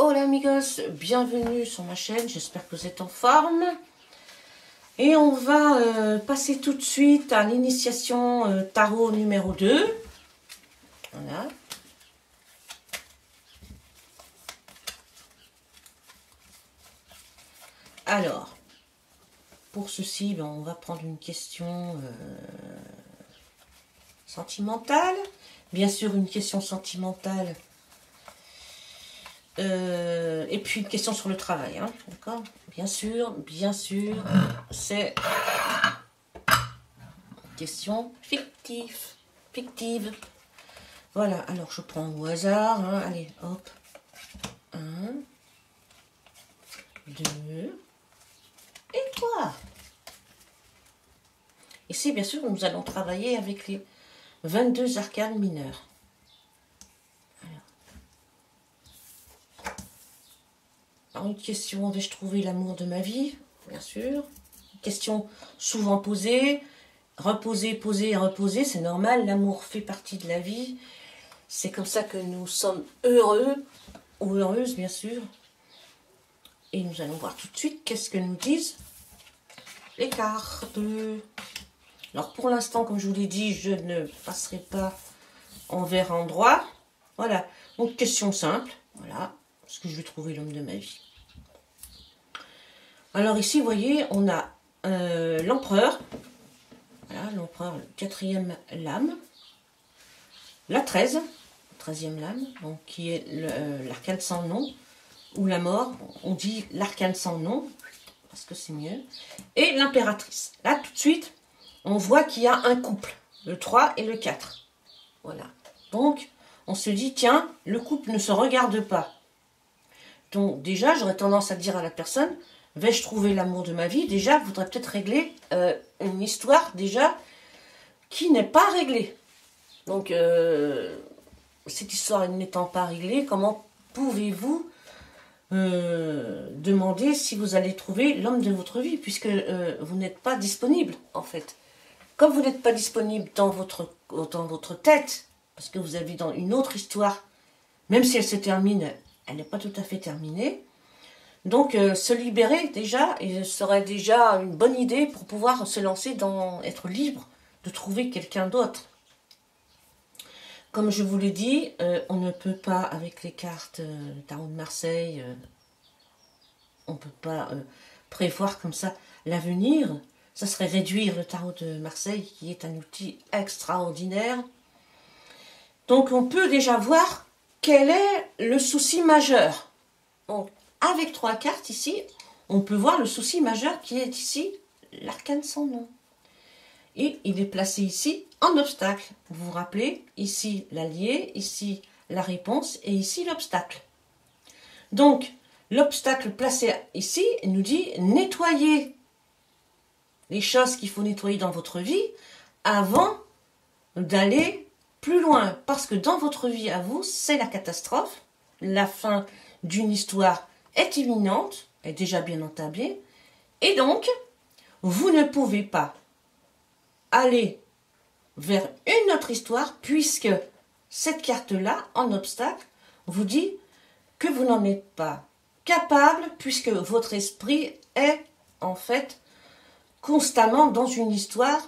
Hola amigos, bienvenue sur ma chaîne, j'espère que vous êtes en forme. Et on va passer tout de suite à l'initiation tarot numéro 2. Voilà. Alors, pour ceci, ben, on va prendre une question sentimentale. Bien sûr, une question sentimentale. Et puis une question sur le travail, hein, d'accord? Bien sûr, c'est une question fictive. Voilà, alors je prends au hasard, hein, allez, hop. 1, 2, et 3. Ici, bien sûr, nous allons travailler avec les 22 arcanes mineures. Alors, une question, vais-je trouver l'amour de ma vie? Bien sûr. Une question souvent posée. Reposer, poser, reposer, c'est normal. L'amour fait partie de la vie. C'est comme ça que nous sommes heureux, ou heureuses, bien sûr. Et nous allons voir tout de suite qu'est-ce que nous disent les cartes. Alors, pour l'instant, comme je vous l'ai dit, je ne passerai pas envers endroit. Voilà. Donc, question simple. Voilà. Est-ce que je vais trouver l'homme de ma vie? Alors ici, vous voyez, on a l'empereur. Voilà, l'empereur, le 4e lame. La 13e lame, donc qui est l'arcane sans nom. Ou la mort, on dit l'arcane sans nom, parce que c'est mieux. Et l'impératrice. Là, tout de suite, on voit qu'il y a un couple, le 3 et le 4. Voilà. Donc, on se dit, tiens, le couple ne se regarde pas. Donc, déjà, j'aurais tendance à dire à la personne, vais-je trouver l'amour de ma vie? Déjà, il faudrait peut-être régler une histoire, déjà, qui n'est pas réglée. Donc, cette histoire n'étant pas réglée, comment pouvez-vous demander si vous allez trouver l'homme de votre vie, puisque vous n'êtes pas disponible, en fait. Comme vous n'êtes pas disponible dans votre tête, parce que vous avez dans une autre histoire, même si elle se termine, elle n'est pas tout à fait terminée. Donc, se libérer déjà, et serait déjà une bonne idée pour pouvoir se lancer dans être libre de trouver quelqu'un d'autre. Comme je vous l'ai dit, on ne peut pas, avec les cartes tarot de Marseille, on ne peut pas prévoir comme ça l'avenir. Ça serait réduire le tarot de Marseille, qui est un outil extraordinaire. Donc, on peut déjà voir quel est le souci majeur. Donc, avec 3 cartes ici, on peut voir le souci majeur qui est ici, l'arcane sans nom. Et il est placé ici en obstacle. Vous vous rappelez, ici l'allié, ici la réponse et ici l'obstacle. Donc, l'obstacle placé ici nous dit nettoyer les choses qu'il faut nettoyer dans votre vie avant d'aller plus loin. Parce que dans votre vie à vous, c'est la catastrophe. La fin d'une histoire est imminente, est déjà bien entamée. Et donc, vous ne pouvez pas aller vers une autre histoire, puisque cette carte-là, en obstacle, vous dit que vous n'en êtes pas capable, puisque votre esprit est, en fait, constamment dans une histoire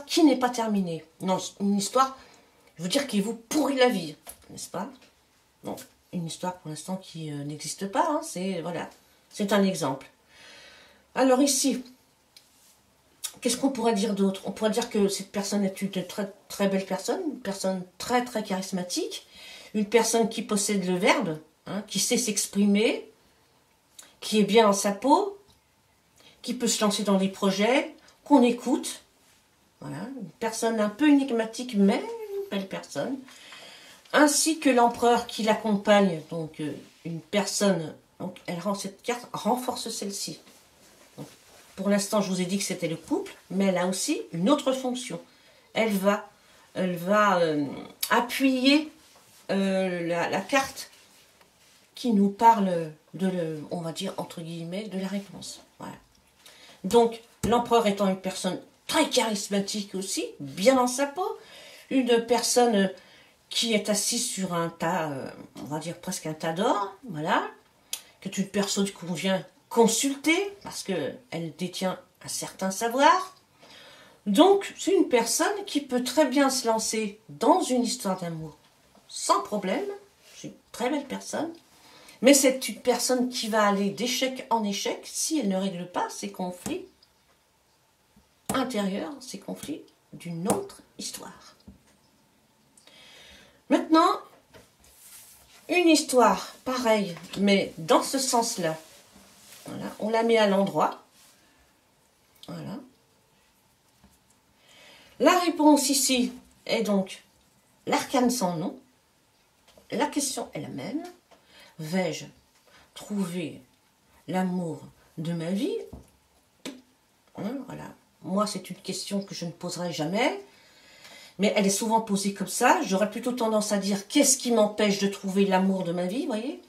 qui n'est pas terminée. Non, une histoire, je veux dire, qui vous pourrit la vie, n'est-ce pas? Donc, une histoire, pour l'instant, qui n'existe pas, hein, voilà, c'est un exemple. Alors ici, qu'est-ce qu'on pourrait dire d'autre? On pourrait dire que cette personne est une très, très belle personne, une personne très, très charismatique, une personne qui possède le verbe, hein, qui sait s'exprimer, qui est bien dans sa peau, qui peut se lancer dans des projets, qu'on écoute. Voilà, une personne un peu énigmatique, mais une belle personne. Ainsi que l'empereur qui l'accompagne, donc une personne, donc elle rend cette carte, renforce celle-ci. Pour l'instant, je vous ai dit que c'était le couple, mais elle a aussi une autre fonction. Elle va appuyer la carte qui nous parle on va dire, entre guillemets, de la réponse. Voilà. Donc, l'empereur étant une personne très charismatique aussi, bien dans sa peau, une personne qui est assis sur un tas, on va dire presque un tas d'or, voilà, que une personne qu'on vient consulter, parce qu'elle détient un certain savoir. Donc, c'est une personne qui peut très bien se lancer dans une histoire d'amour sans problème. C'est une très belle personne. Mais c'est une personne qui va aller d'échec en échec si elle ne règle pas ses conflits intérieurs, ses conflits d'une autre histoire. Maintenant, une histoire pareille, mais dans ce sens-là, voilà, on la met à l'endroit. Voilà. La réponse ici est donc l'arcane sans nom. La question est la même. Vais-je trouver l'amour de ma vie? Voilà. Moi, c'est une question que je ne poserai jamais. Mais elle est souvent posée comme ça. J'aurais plutôt tendance à dire qu'est-ce qui m'empêche de trouver l'amour de ma vie, vous voyez?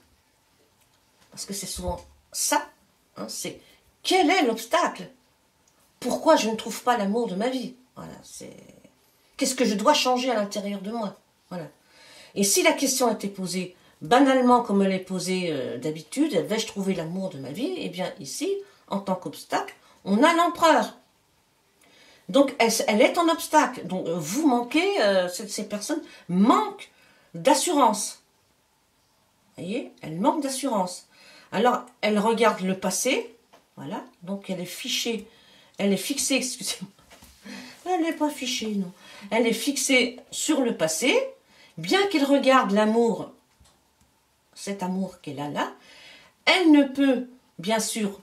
Parce que c'est souvent ça. Hein, c'est quel est l'obstacle? Pourquoi je ne trouve pas l'amour de ma vie? Voilà, c'est qu'est-ce que je dois changer à l'intérieur de moi? Voilà. Et si la question était posée banalement comme elle est posée d'habitude, vais-je trouver l'amour de ma vie? Eh bien ici, en tant qu'obstacle, on a l'empereur. Donc elle est en obstacle. Donc vous manquez, ces personnes manquent d'assurance. Vous voyez, elle manque d'assurance. Alors elle regarde le passé, voilà, donc elle est fixée, excusez-moi. Elle n'est pas fichée, non. Elle est fixée sur le passé, bien qu'elle regarde l'amour, cet amour qu'elle a là, elle ne peut, bien sûr,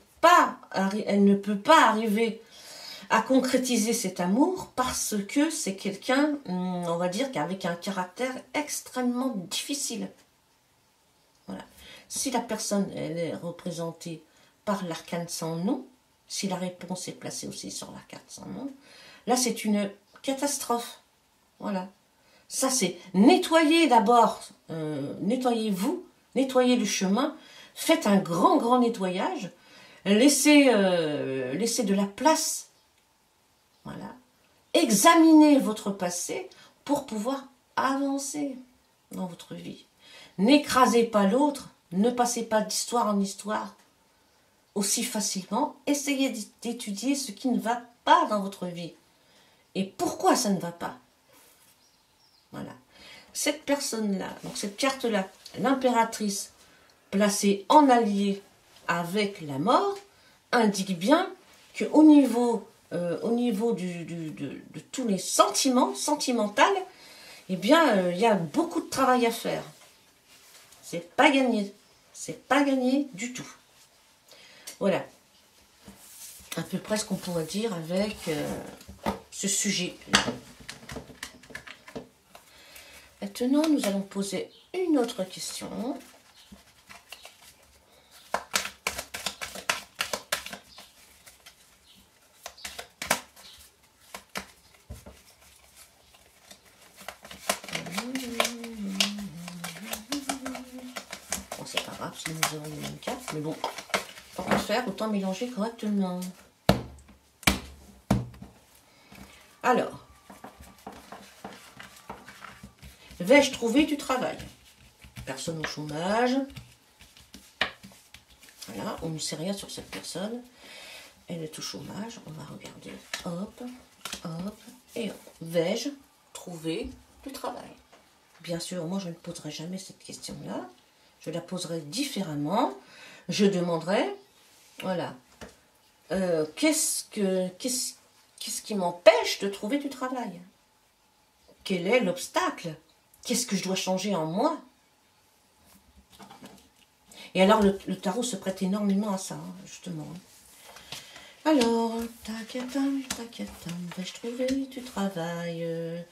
elle ne peut pas arriver à concrétiser cet amour parce que c'est quelqu'un, on va dire, avec un caractère extrêmement difficile. Voilà. Si la personne, elle est représentée par l'arcane sans nom, si la réponse est placée aussi sur l'arcane sans nom, là, c'est une catastrophe. Voilà. Ça, c'est nettoyer d'abord, nettoyez-vous, nettoyez le chemin, faites un grand nettoyage, laissez de la place. Voilà. Examinez votre passé pour pouvoir avancer dans votre vie. N'écrasez pas l'autre, ne passez pas d'histoire en histoire aussi facilement. Essayez d'étudier ce qui ne va pas dans votre vie. Et pourquoi ça ne va pas? Voilà. Cette personne-là, donc cette carte-là, l'impératrice, placée en allié avec la mort, indique bien qu'au niveau, de tous les sentiments, sentimental, eh bien, il y a beaucoup de travail à faire. C'est pas gagné. C'est pas gagné du tout. Voilà. À peu près ce qu'on pourrait dire avec ce sujet-là. Maintenant, nous allons poser une autre question. Bon, c'est pas grave si nous avons les mêmes cartes, mais bon, tant qu'à faire, autant mélanger correctement. Alors, vais-je trouver du travail? Personne au chômage. Voilà, on ne sait rien sur cette personne. Elle est au chômage. On va regarder. Hop, hop, et hop. Vais-je trouver du travail? Bien sûr, moi, je ne poserai jamais cette question-là. Je la poserai différemment. Je demanderai, voilà, qu'est-ce qui m'empêche de trouver du travail? Quel est l'obstacle? Qu'est-ce que je dois changer en moi? Et alors, le tarot se prête énormément à ça, hein, justement. Alors, tacatam, vais-je trouver du travail?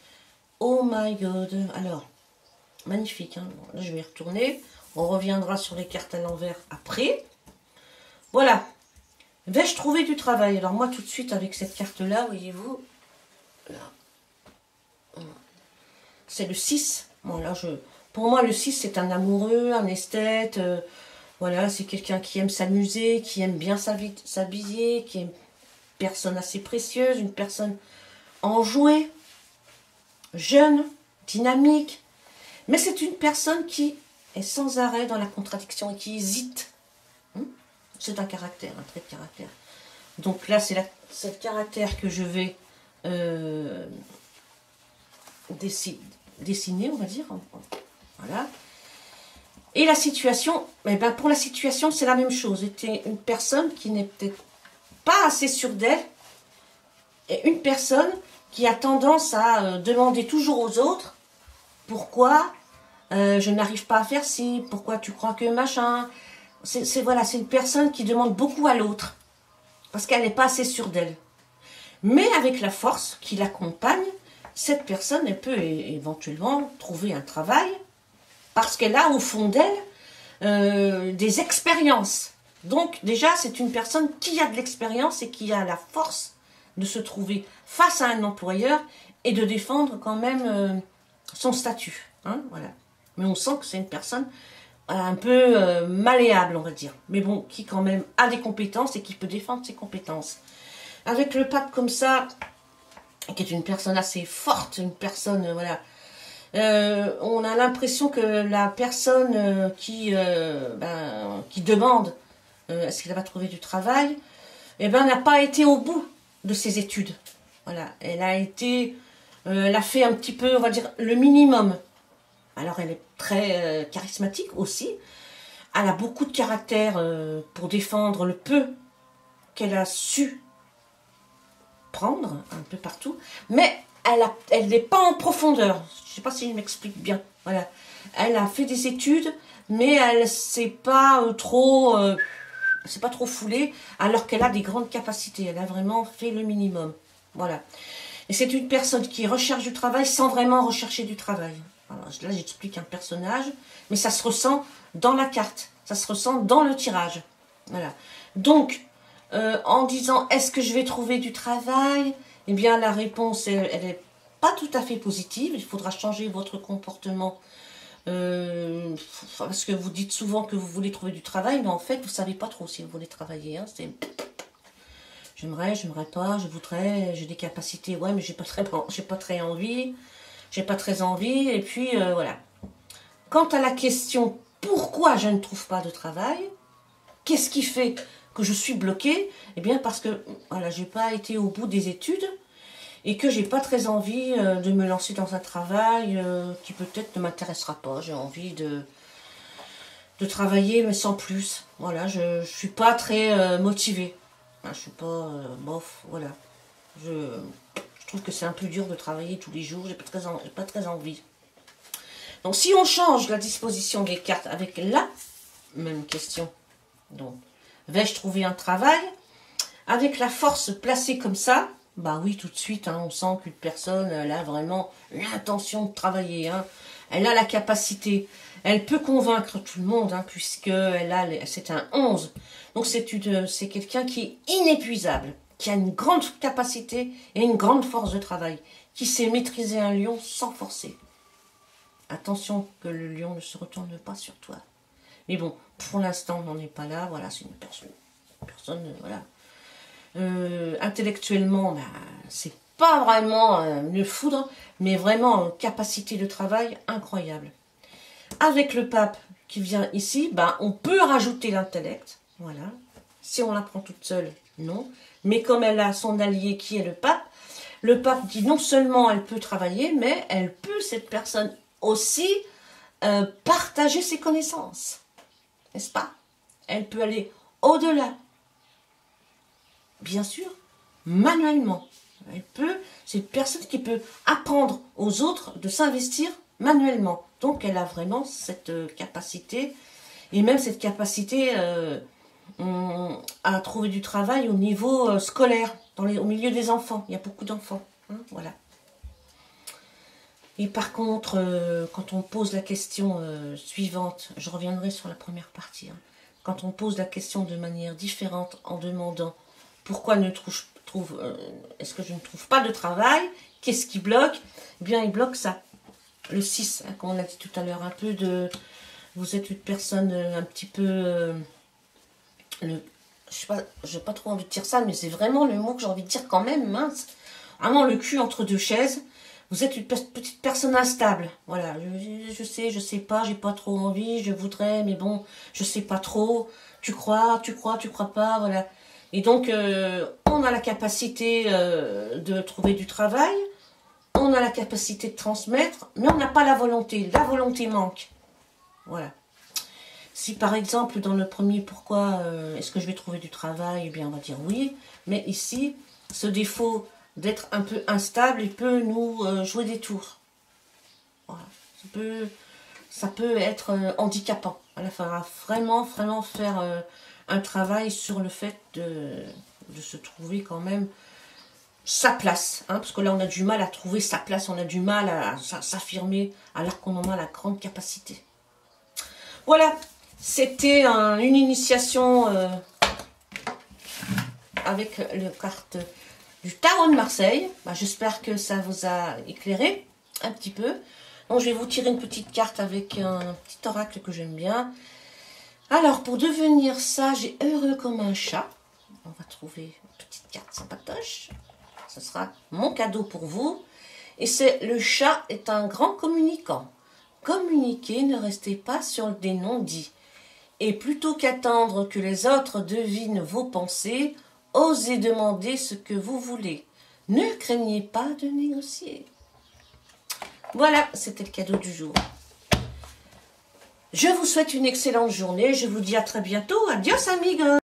Oh my God. Alors, magnifique. Hein. Bon, là, je vais y retourner. On reviendra sur les cartes à l'envers après. Voilà. Vais-je trouver du travail? Alors, moi, tout de suite, avec cette carte-là, voyez-vous, c'est le 6. Bon, là, pour moi, le 6, c'est un amoureux, un esthète. Voilà, c'est quelqu'un qui aime s'amuser, qui aime bien s'habiller, qui est une personne assez précieuse, une personne enjouée, jeune, dynamique, Mais c'est une personne qui est sans arrêt dans la contradiction et qui hésite. C'est un caractère, un trait de caractère. Donc là, c'est le caractère que je vais dessiner, on va dire. Voilà. Et la situation, eh ben pour la situation, c'est la même chose. C'était une personne qui n'est peut-être pas assez sûre d'elle. Et une personne qui a tendance à demander toujours aux autres pourquoi je n'arrive pas à faire ci, pourquoi tu crois que machin. Voilà, c'est une personne qui demande beaucoup à l'autre parce qu'elle n'est pas assez sûre d'elle. Mais avec la force qui l'accompagne, cette personne, elle peut éventuellement trouver un travail parce qu'elle a au fond d'elle des expériences. Donc déjà, c'est une personne qui a de l'expérience et qui a la force de se trouver face à un employeur et de défendre quand même son statut. Hein, voilà. Mais on sent que c'est une personne un peu malléable, on va dire. Mais bon, qui quand même a des compétences et qui peut défendre ses compétences. Avec le pape comme ça, qui est une personne assez forte, une personne, voilà. On a l'impression que la personne qui demande est-ce qu'elle va trouver du travail, eh ben, n'a pas été au bout de ses études. Voilà, elle a fait un petit peu, on va dire, le minimum. Alors, elle est très charismatique aussi. Elle a beaucoup de caractère pour défendre le peu qu'elle a su prendre un peu partout. Mais elle n'est pas en profondeur. Je ne sais pas si je m'explique bien. Voilà. Elle a fait des études, mais elle s'est pas trop foulée, alors qu'elle a des grandes capacités. Elle a vraiment fait le minimum. Voilà. Et c'est une personne qui recherche du travail sans vraiment rechercher du travail. Alors, là, j'explique un personnage, mais ça se ressent dans la carte. Ça se ressent dans le tirage. Voilà. Donc, en disant, est-ce que je vais trouver du travail? Eh bien, la réponse, elle n'est pas tout à fait positive. Il faudra changer votre comportement. Parce que vous dites souvent que vous voulez trouver du travail, mais en fait, vous ne savez pas trop si vous voulez travailler. Hein. C'est... J'aimerais pas, je voudrais, j'ai des capacités, ouais, mais j'ai pas très envie, et puis voilà. Quant à la question pourquoi je ne trouve pas de travail, qu'est-ce qui fait que je suis bloquée? Eh bien parce que voilà, j'ai pas été au bout des études et que j'ai pas très envie de me lancer dans un travail qui peut-être ne m'intéressera pas. J'ai envie de travailler mais sans plus. Voilà, je suis pas très motivée. Je suis pas bof, voilà. Je trouve que c'est un peu dur de travailler tous les jours, j'ai pas très envie. Donc si on change la disposition des cartes avec la même question, donc vais-je trouver un travail? Avec la force placée comme ça, bah oui, tout de suite, hein, on sent qu'une personne, elle a vraiment l'intention de travailler, hein. Elle a la capacité, elle peut convaincre tout le monde, hein, puisque c'est un 11. Donc c'est quelqu'un qui est inépuisable, qui a une grande capacité et une grande force de travail, qui sait maîtriser un lion sans forcer. Attention que le lion ne se retourne pas sur toi. Mais bon, pour l'instant, on n'en est pas là. Voilà, c'est une personne voilà. Intellectuellement, ben, c'est pas vraiment une foudre, mais vraiment une capacité de travail incroyable. Avec le pape qui vient ici, ben, on peut rajouter l'intellect. Voilà. Si on la prend toute seule, non. Mais comme elle a son allié qui est le pape dit non seulement elle peut travailler, mais elle peut, cette personne, aussi partager ses connaissances. N'est-ce pas? Elle peut aller au-delà. Bien sûr, manuellement. C'est une personne qui peut apprendre aux autres de s'investir manuellement. Donc elle a vraiment cette capacité, et même cette capacité à trouver du travail au niveau scolaire, au milieu des enfants. Il y a beaucoup d'enfants. Hein, voilà. Et par contre, quand on pose la question suivante, je reviendrai sur la première partie, hein, quand on pose la question de manière différente en demandant pourquoi est-ce que je ne trouve pas de travail, qu'est-ce qui bloque? Eh bien, il bloque ça. Le 6, hein, comme on l'a dit tout à l'heure, un peu de... Vous êtes une personne un petit peu... je n'ai pas trop envie de dire ça, mais c'est vraiment le mot que j'ai envie de dire quand même, mince. Vraiment le cul entre deux chaises. Vous êtes une petite personne instable. Voilà, je sais pas, j'ai pas trop envie, je voudrais, mais bon, je sais pas trop. Tu crois pas, voilà. Et donc, on a la capacité de trouver du travail, on a la capacité de transmettre, mais on n'a pas la volonté. La volonté manque. Voilà. Si par exemple, dans le premier pourquoi est-ce que je vais trouver du travail, eh bien on va dire oui. Mais ici, ce défaut d'être un peu instable, il peut nous jouer des tours. Voilà. Ça peut être handicapant. Il faudra vraiment faire un travail sur le fait de se trouver quand même sa place. Hein, parce que là, on a du mal à trouver sa place, on a du mal à s'affirmer, alors qu'on en a la grande capacité. Voilà, c'était une initiation avec la carte du Tarot de Marseille. Bah, j'espère que ça vous a éclairé un petit peu. Donc, je vais vous tirer une petite carte avec un petit oracle que j'aime bien. Alors, pour devenir sage et heureux comme un chat, on va trouver une petite carte sympatoche. Ce sera mon cadeau pour vous. Et c'est: le chat est un grand communicant. Communiquez, ne restez pas sur des non-dits. Et plutôt qu'attendre que les autres devinent vos pensées, osez demander ce que vous voulez. Ne craignez pas de négocier. Voilà, c'était le cadeau du jour. Je vous souhaite une excellente journée. Je vous dis à très bientôt. Adios, amigos.